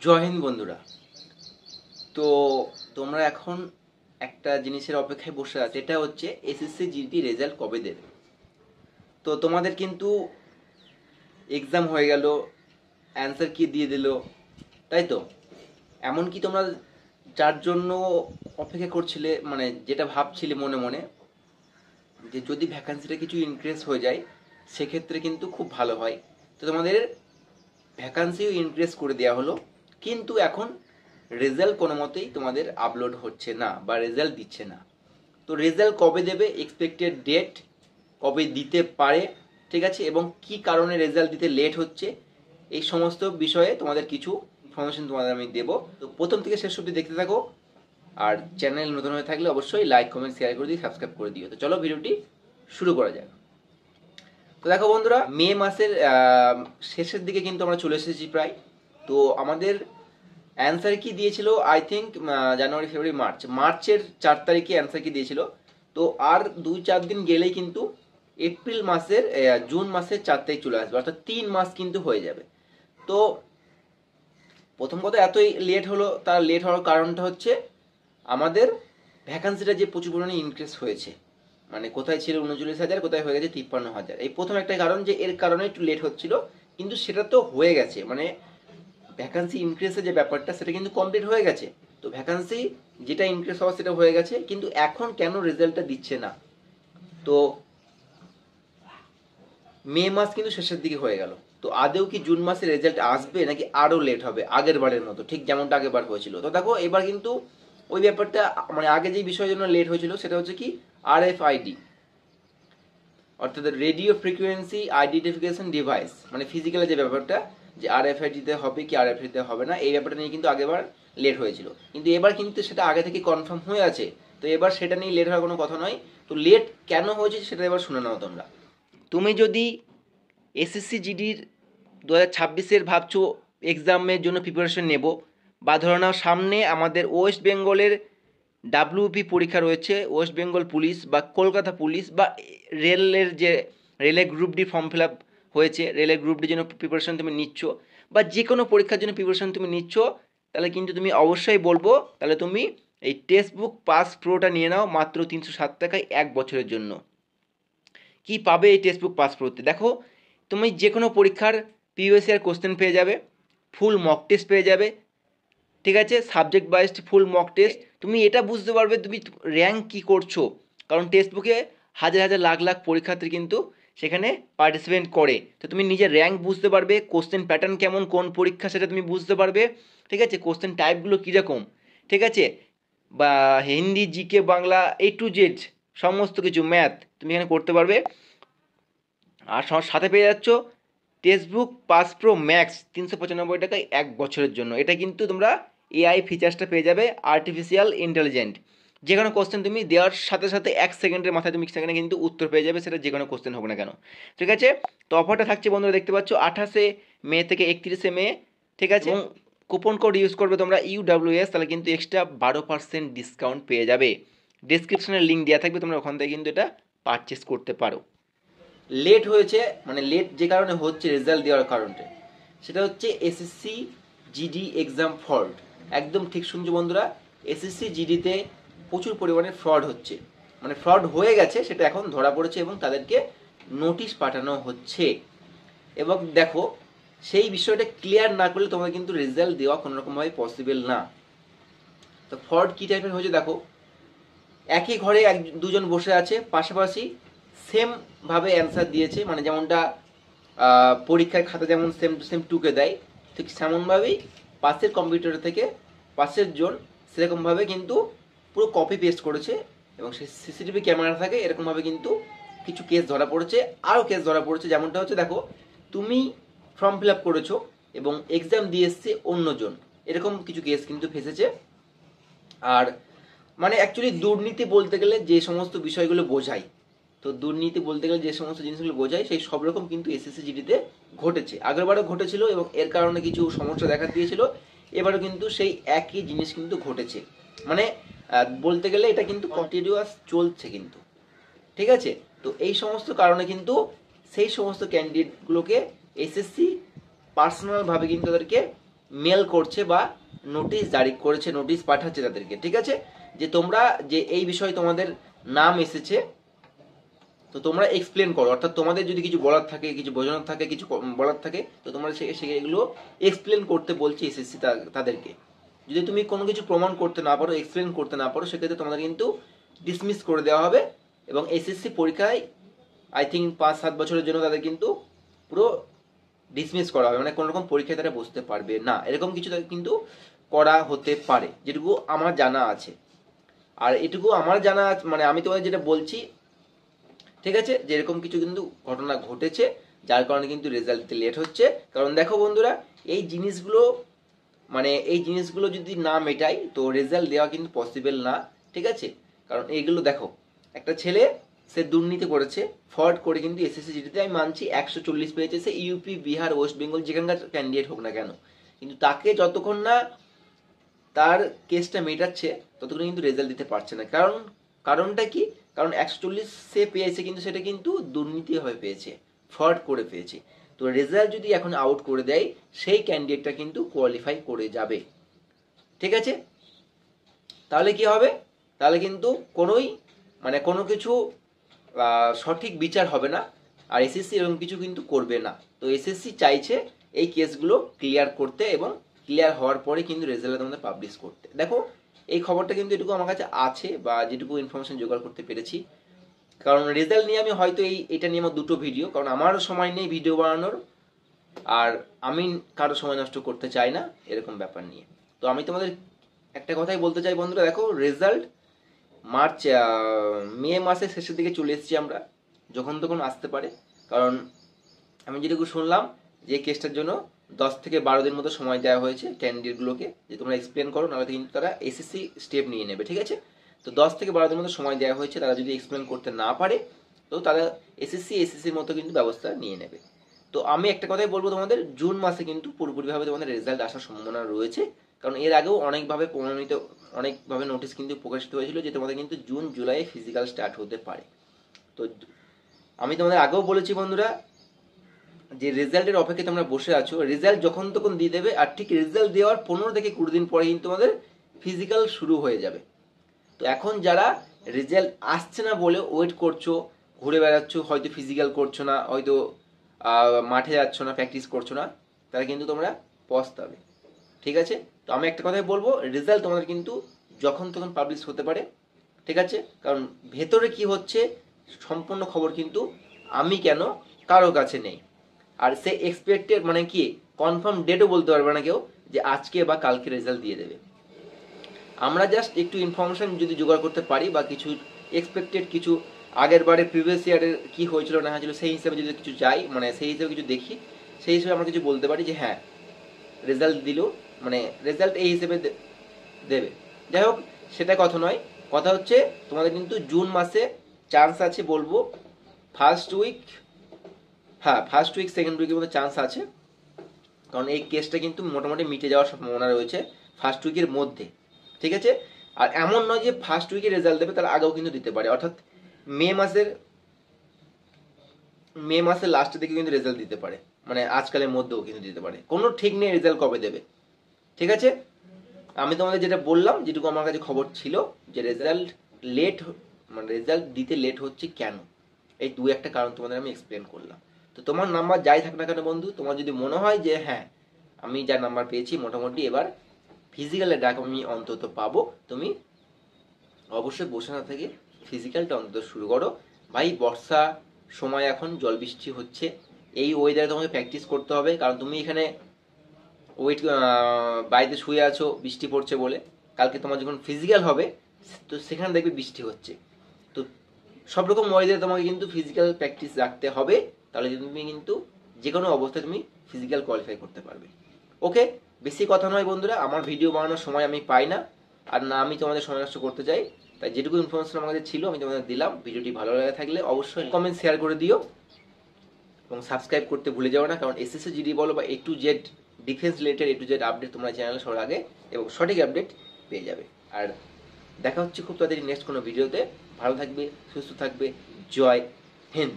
জয় হিন্দ বন্ধুরা। তো তোমরা এখন একটা জিনিসের অপেক্ষায় বসে আছো, এটা হচ্ছে এসএসসি জিডি রেজাল্ট কবে দেবে। তো তোমাদের কিন্তু এক্সাম হয়ে গেল, অ্যান্সার কি দিয়ে দিল, তাই তো? এমনকি তোমরা যার জন্য অপেক্ষা করছিলে, মানে যেটা ভাবছিলে মনে মনে যে যদি ভ্যাকান্সিটা কিছু ইনক্রিজ হয়ে যায় সেক্ষেত্রে কিন্তু খুব ভালো হয়। তো তোমাদের ভ্যাকান্সিও ইনক্রিজ করে দেওয়া হলো, কিন্তু এখন রেজাল্ট কোনো মতেই তোমাদের আপলোড হচ্ছে না বা রেজাল্ট দিচ্ছে না। তো রেজাল্ট কবে দেবে, এক্সপেক্টেড ডেট কবে দিতে পারে, ঠিক আছে, এবং কি কারণে রেজাল্ট দিতে লেট হচ্ছে, এই সমস্ত বিষয়ে তোমাদের কিছু ইনফরমেশন তোমাদের আমি দেবো। তো প্রথম থেকে শেষ অবধি দেখতে থাকো, আর চ্যানেল নতুন হয়ে থাকলে অবশ্যই লাইক কমেন্ট শেয়ার করে দিয়ে সাবস্ক্রাইব করে দিও। তো চলো ভিডিওটি শুরু করা যাক। তো দেখো বন্ধুরা, মে মাসের শেষের দিকে কিন্তু আমরা চলে এসেছি প্রায়। তো আমাদের অ্যান্সার কি দিয়েছিল, আই থিঙ্ক জানুয়ারি ফেব্রুয়ারি মার্চের 4 তারিখে অ্যান্সার কি দিয়েছিল। তো আর 2-4 দিন গেলেই কিন্তু এপ্রিল মাসের জুন মাসের 4 তারিখ চলে আসবে, অর্থাৎ 3 মাস কিন্তু হয়ে যাবে। তো প্রথম কথা, এতই লেট হলো, তার লেট হওয়ার কারণটা হচ্ছে আমাদের ভ্যাকান্সিটা যে প্রচুর পরিমাণে ইনক্রিজ হয়েছে। মানে কোথায় ছিল 39,000, কোথায় হয়ে গেছে 53,000। এই প্রথম একটা কারণ যে এর কারণে একটু লেট হচ্ছিল, কিন্তু সেটা তো হয়ে গেছে। মানে ভ্যাকান্সি ইনক্রিজের যে ব্যাপারটা সেটা কিন্তু কমপ্লিট হয়ে গেছে। তো ভ্যাকান্সি যেটা ইনক্রিজ হওয়া সেটা হয়ে গেছে, কিন্তু এখন কেন রেজাল্টটা দিচ্ছে না? তো মে মাস কিন্তু শেষের দিকে হয়ে গেল। তো আদেও কি জুন মাসে রেজাল্ট আসবে নাকি আরো লেট হবে আগের বারের মতো, ঠিক যেমনটা আগের বার হয়েছিল? তো দেখো এবার কিন্তু ওই ব্যাপারটা, মানে আগে যে বিষয়ের জন্য লেট হয়েছিল সেটা হচ্ছে কি আরএফআইডি, অর্থাৎ রেডিও ফ্রিকোয়েন্সি আইডেন্টিফিকেশন ডিভাইস, মানে ফিজিক্যাল যে ব্যাপারটা, যে আরএফআইডিতে হবে কি আরএফআইডিতে হবে না, এই ব্যাপারটা নিয়ে কিন্তু আগেবার লেট হয়েছিল। কিন্তু এবার কিন্তু সেটা আগে থেকে কনফার্ম হয়ে আছে। তো এবার সেটা নিয়ে লেট হওয়ার কোনো কথা নয়। তো লেট কেন হয়েছে সেটা এবার শুনে নাও তোমরা। তুমি যদি এসএসসি জিডির 2026-এর ভাবছো এক্সামের জন্য প্রিপারেশন নেব, বা ধরে নাও সামনে আমাদের ওয়েস্ট বেঙ্গলের ডাব্লিউপি পরীক্ষা রয়েছে, ওয়েস্ট বেঙ্গল পুলিশ বা কলকাতা পুলিশ, বা রেলের যে রেলের group D form fill up হয়েছে, রেলের গ্রুপ ডির জন্য প্রিপারেশন তুমি নিচ্ছ, বা যে কোনো পরীক্ষার জন্য প্রিপারেশন তুমি নিচ্ছ, তাহলে কিন্তু তুমি অবশ্যই বলবো তাহলে তুমি এই টেক্সট বুক পাস প্রোটা নিয়ে নাও মাত্র 307 টাকায় 1 বছরের জন্য। কি পাবে এই টেক্সট বুক পাস প্রোতে? দেখো, তুমি যে কোনো পরীক্ষার প্রিভিয়াস ইয়ার কোশ্চেন পেয়ে যাবে, ফুল মক টেস্ট পেয়ে যাবে, ঠিক আছে, subject wise full mock test. তুমি এটা বুঝতে পারবে তুমি র্যাঙ্ক কী করছো, কারণ টেক্সট বুকে হাজার হাজার লাখ লাখ পরীক্ষার্থী কিন্তু সেখানে পার্টিসিপেট করে। তো তুমি নিজের র্যাঙ্ক বুঝতে পারবে, কোশ্চেন প্যাটার্ন কেমন, কোন পরীক্ষা সেটা তুমি বুঝতে পারবে, ঠিক আছে, কোশ্চেন টাইপগুলো কীরকম, ঠিক আছে, বা Hindi, GK, Bangla, A to Z সমস্ত কিছু, ম্যাথ তুমি এখানে করতে পারবে। আর সাথে পেয়ে যাচ্ছ text book pass pro max 395 টাকায় 1 বছরের জন্য। এটা কিন্তু তোমরা এআই ফিচার্সটা পেয়ে যাবে, আর্টিফিশিয়াল ইন্টেলিজেন্ট। যে কোনো কোশ্চেন তুমি দেওয়ার সাথে সাথে 1 সেকেন্ডের মাথায় তুমি সেখানে কিন্তু উত্তর পেয়ে যাবে, সেটা যে কোনো কোশ্চেন হোক না কেন, ঠিক আছে। তো অফারটা থাকছে বন্ধুরা, দেখতে পাচ্ছ 28 মে থেকে 31 মে, ঠিক আছে। এবং কুপন কোড ইউজ করবে তোমরা UWS, তাহলে কিন্তু এক্সট্রা 12% ডিসকাউন্ট পেয়ে যাবে। ডেসক্রিপশনের লিঙ্ক দেওয়া থাকবে, তোমরা ওখান থেকে কিন্তু এটা পারচেস করতে পারো। লেট হয়েছে, মানে লেট যে কারণে হচ্ছে রেজাল্ট দেওয়ার কারণে, সেটা হচ্ছে এসএসসি জিডি এক্সাম ফল্ট। একদম ঠিক শুনছো বন্ধুরা, এসএসসি জিডিতে প্রচুর পরিমাণে ফ্রড হচ্ছে, মানে ফ্রড হয়ে গেছে, সেটা এখন ধরা পড়েছে এবং তাদেরকে নোটিশ পাঠানো হচ্ছে। এবং দেখো, সেই বিষয়টা ক্লিয়ার না করলে তোমাদের কিন্তু রেজাল্ট দেওয়া কোনো রকমভাবে পসিবল না। তো ফ্রড কী টাইপের হয়েছে দেখো, একই ঘরে দুজন বসে আছে, পাশাপাশি সেম ভাবে অ্যান্সার দিয়েছে, মানে যেমনটা পরীক্ষার খাতা যেমন সেম টু সেম টুকে দেয়, ঠিক সেমনভাবেই পাশের কম্পিউটার থেকে পাশের জন সেরকমভাবে কিন্তু পুরো কপি পেস্ট করেছে। এবং সেই সিসিটিভি ক্যামেরা থাকে, এরকমভাবে কিন্তু কিছু কেস ধরা পড়েছে, আরও কেস ধরা পড়েছে। যেমনটা হচ্ছে দেখো, তুমি ফর্ম ফিল আপ করেছো এবং এক্সাম দিয়ে এসছে অন্যজন, এরকম কিছু কেস কিন্তু ফেসেছে। আর মানে অ্যাকচুয়ালি দুর্নীতি বলতে গেলে যে সমস্ত বিষয়গুলো বোঝায়, তো দুর্নীতি বলতে গেলে যে সমস্ত জিনিসগুলো বোঝায়, সেই সব রকম কিন্তু এসএসসি জিডিতে ঘটেছে, আগেরবারও ঘটেছিল এবং এর কারণে কিছু সমস্যা দেখা দিয়েছিল। এবারও কিন্তু সেই একই জিনিস কিন্তু ঘটেছে, মানে বলতে গেলে এটা কিন্তু কন্টিনিউয়াস চলছে কিন্তু, ঠিক আছে। তো এই সমস্ত কারণে কিন্তু সেই সমস্ত ক্যান্ডিডেটগুলোকে এসএসসি পার্সোনালভাবে কিন্তু তাদেরকে মেল করছে বা নোটিশ জারি করেছে, নোটিশ পাঠাচ্ছে তাদেরকে, ঠিক আছে, যে তোমরা যে এই বিষয়ে তোমাদের নাম এসেছে, তো তোমরা এক্সপ্লেন করো। অর্থাৎ তোমাদের যদি কিছু বলার থাকে, কিছু বোঝানোর থাকে, কিছু বলার থাকে, তো তোমরা সেগুলো এক্সপ্লেন করতে বলছে এসএসসি তাদেরকে। যদি তুমি কোনো কিছু প্রমাণ করতে না পারো, এক্সপ্লেন করতে না পারো, সেক্ষেত্রে তোমাদের কিন্তু ডিসমিস করে দেওয়া হবে এবং এসএসসি পরীক্ষায় আই থিঙ্ক 5-7 বছরের জন্য তাদের কিন্তু পুরো ডিসমিস করা হবে, মানে কোনো রকম পরীক্ষায় তারা বসতে পারবে না, এরকম কিছু কিন্তু করা হতে পারে, যেটুকু আমার জানা আছে। আর এটুকু আমার জানা মানে আমি তোমাদের যেটা বলছি, ঠিক আছে, যে এরকম কিছু কিন্তু ঘটনা ঘটেছে, যার কারণে কিন্তু রেজাল্ট দিতে লেট হচ্ছে। কারণ দেখো বন্ধুরা, এই জিনিসগুলো মানে এই জিনিসগুলো যদি না মেটাই তো রেজাল্ট দেওয়া কিন্তু পসিবল না, ঠিক আছে। কারণ এইগুলো দেখো, একটা ছেলে সে দুর্নীতি করেছে, ফ্রড করে কিন্তু এসএসসি জিডিতে আমি মানছি 140 পেয়েছে, সে ইউপি, বিহার, ওয়েস্ট বেঙ্গল যেখানকার ক্যান্ডিডেট হোক না কেন, কিন্তু তাকে যতক্ষণ না তার কেসটা মেটাচ্ছে ততক্ষণ কিন্তু রেজাল্ট দিতে পারছে না। কারণটা কি? কারণ 140 সে পেয়েছে, কিন্তু সেটা কিন্তু দুর্নীতি হয়ে পেয়েছে, ফ্রড করে পেয়েছে। তো রেজাল্ট যদি এখন আউট করে দেয়, সেই ক্যান্ডিডেটটা কিন্তু কোয়ালিফাই করে যাবে, ঠিক আছে। তাহলে কি হবে? তাহলে কিন্তু কোনো কিছু সঠিক বিচার হবে না, আর এসএসসি এরকম কিছু কিন্তু করবে না। তো এসএসসি চাইছে এই কেসগুলো ক্লিয়ার করতে এবং ক্লিয়ার হওয়ার পরে কিন্তু রেজাল্ট তোমাদের পাবলিশ করতে। দেখো, এই খবরটা কিন্তু এটুকু আমার কাছে আছে বা যেটুকু ইনফরমেশন জোগাড় করতে পেরেছি। কারণ রেজাল্ট নিয়ে আমি হয়তো এটা নিয়ে আমার 2টো ভিডিও, কারণ আমারও সময় নেই ভিডিও বানানোর, আর আমি কারো সময় নষ্ট করতে চাই না এরকম ব্যাপার নিয়ে। তো আমি তোমাদের একটা কথাই বলতে চাই বন্ধুরা, দেখো রেজাল্ট মে মাসের শেষের দিকে চলে এসেছি আমরা, যখন তখন আসতে পারে। কারণ আমি যেটুকু শুনলাম যে কেসটার জন্য 10 থেকে 12 দিন মতো সময় দেওয়া হয়েছে ক্যান্ডিডেটগুলোকে, যে তোমরা এক্সপ্লেন করো, নাহলে কিন্তু তারা এসএসসি স্টেপ নিয়ে নেবে, ঠিক আছে। তো 10 থেকে 12 দিন মতো সময় দেওয়া হয়েছে, তারা যদি এক্সপ্লেন করতে না পারে তো তারা এসএসসির মতো কিন্তু ব্যবস্থা নিয়ে নেবে। তো আমি একটা কথাই বলবো তোমাদের, জুন মাসে কিন্তু পুরোপুরিভাবে তোমাদের রেজাল্ট আসার সম্ভাবনা রয়েছে। কারণ এর আগেও অনেকভাবে নোটিশ কিন্তু প্রকাশিত হয়েছিল যে তোমাদের কিন্তু জুন জুলাই ফিজিক্যাল স্টার্ট হতে পারে। তো আমি তোমাদের আগেও বলেছি বন্ধুরা, যে রেজাল্টের অপেক্ষায় তোমরা বসে আছো, রেজাল্ট যখন তখন দিয়ে দেবে, আর ঠিক রেজাল্ট দেওয়ার 15 থেকে 20 দিন পরে কিন্তু তোমাদের ফিজিক্যাল শুরু হয়ে যাবে। তো এখন যারা রেজাল্ট আসছে না বলে ওয়েট করছো, ঘুরে বেড়াচ্ছ, হয়তো ফিজিক্যাল করছো না, হয়তো মাঠে যাচ্ছ না, প্র্যাকটিস করছো না, তারা কিন্তু তোমরা পস্তাবে, ঠিক আছে। তো আমি একটা কথাই বলবো, রেজাল্ট তোমাদের কিন্তু যখন তখন পাবলিশ হতে পারে, ঠিক আছে। কারণ ভেতরে কি হচ্ছে সম্পূর্ণ খবর কিন্তু আমি কেন কারো কাছে নেই। আর সে এক্সপেক্টেড মানে কি কনফার্ম ডেটও বলতে পারবে না কেউ যে আজকে বা কালকে রেজাল্ট দিয়ে দেবে। আমরা জাস্ট একটু ইনফরমেশন যদি জোগাড় করতে পারি বা কিছু এক্সপেক্টেড কিছু আগের বারে প্রিভিয়াস ইয়ারের কি হয়েছিল না হয়েছিল সেই হিসাবে যদি কিছু যাই, মানে সেই হিসাবে কিছু দেখি, সেই হিসেবে আমরা কিছু বলতে পারি যে হ্যাঁ রেজাল্ট দিল, মানে রেজাল্ট এই হিসেবে দেবে। যাই হোক, সেটা কথা নয়, কথা হচ্ছে তোমাদের কিন্তু জুন মাসে চান্স আছে, বলবো ফার্স্ট উইক, সেকেন্ড উইকের মধ্যে চান্স আছে। কারণ এই কেসটা কিন্তু মোটামুটি মিটে যাওয়ার সম্ভাবনা রয়েছে ফার্স্ট উইকের মধ্যে, ঠিক আছে। আর এমন নয় যে ফার্স্ট উইকে রেজাল্ট দেবে, তার আগেও কিন্তু দিতে পারে, অর্থাৎ মে মাসের লাস্টের দিকে কিন্তু রেজাল্ট দিতে পারে, মানে আজকালের মধ্যেও কিন্তু দিতে পারে, কোনো ঠিক নেই রেজাল্ট কবে দেবে, ঠিক আছে। আমি তোমাদের যেটা বললাম, যেটুকু আমার কাছে খবর ছিল, যে রেজাল্ট দিতে লেট হচ্ছে কেন, এই 2-1টা কারণ তোমাদের আমি এক্সপ্লেন করলাম। তো তোমার নাম্বার যাই থাক না কেন বন্ধু, তোমার যদি মনে হয় যে হ্যাঁ আমি যা নাম্বার পেয়েছি মোটামুটি এবার ফিজিক্যালের ডাক আমি অন্তত পাবো, তুমি অবশ্যই বসে না থেকে ফিজিক্যালটা অন্তত শুরু করো। ভাই বর্ষা সময়, এখন জল বৃষ্টি হচ্ছে, এই ওয়েদারে তোমাকে প্র্যাকটিস করতে হবে। কারণ তুমি এখানে বাড়িতে শুয়ে আছো বৃষ্টি পড়ছে বলে, কালকে তোমার যখন ফিজিক্যাল হবে তো সেখানে দেখবে বৃষ্টি হচ্ছে। তো সব রকম ওয়েদারে তোমাকে কিন্তু ফিজিক্যাল প্র্যাকটিস রাখতে হবে, তাহলে তুমি কিন্তু যে কোনো অবস্থায় তুমি ফিজিক্যাল কোয়ালিফাই করতে পারবে। ওকে, বেশি কথা নয় বন্ধুরা, আমার ভিডিও বানানোর সময় আমি পাই না, আর না আমি তোমাদের সময় নষ্ট করতে চাই, তাই যেটুকু ইনফরমেশন আমার কাছে ছিল আমি তোমাদের দিলাম। ভিডিওটি ভালো লাগে থাকলে অবশ্যই কমেন্ট শেয়ার করে দিও এবং সাবস্ক্রাইব করতে ভুলে যাও না, কারণ এসএসসি জিডি বলো বা A to Z defence related A to Z update তোমরা চ্যানেলে সবার আগে এবং সঠিক আপডেট পেয়ে যাবে। আর দেখা হচ্ছে খুব তাড়াতাড়ি নেক্সট কোনো ভিডিওতে। ভালো থাকবে, সুস্থ থাকবে, জয় হিন্দ।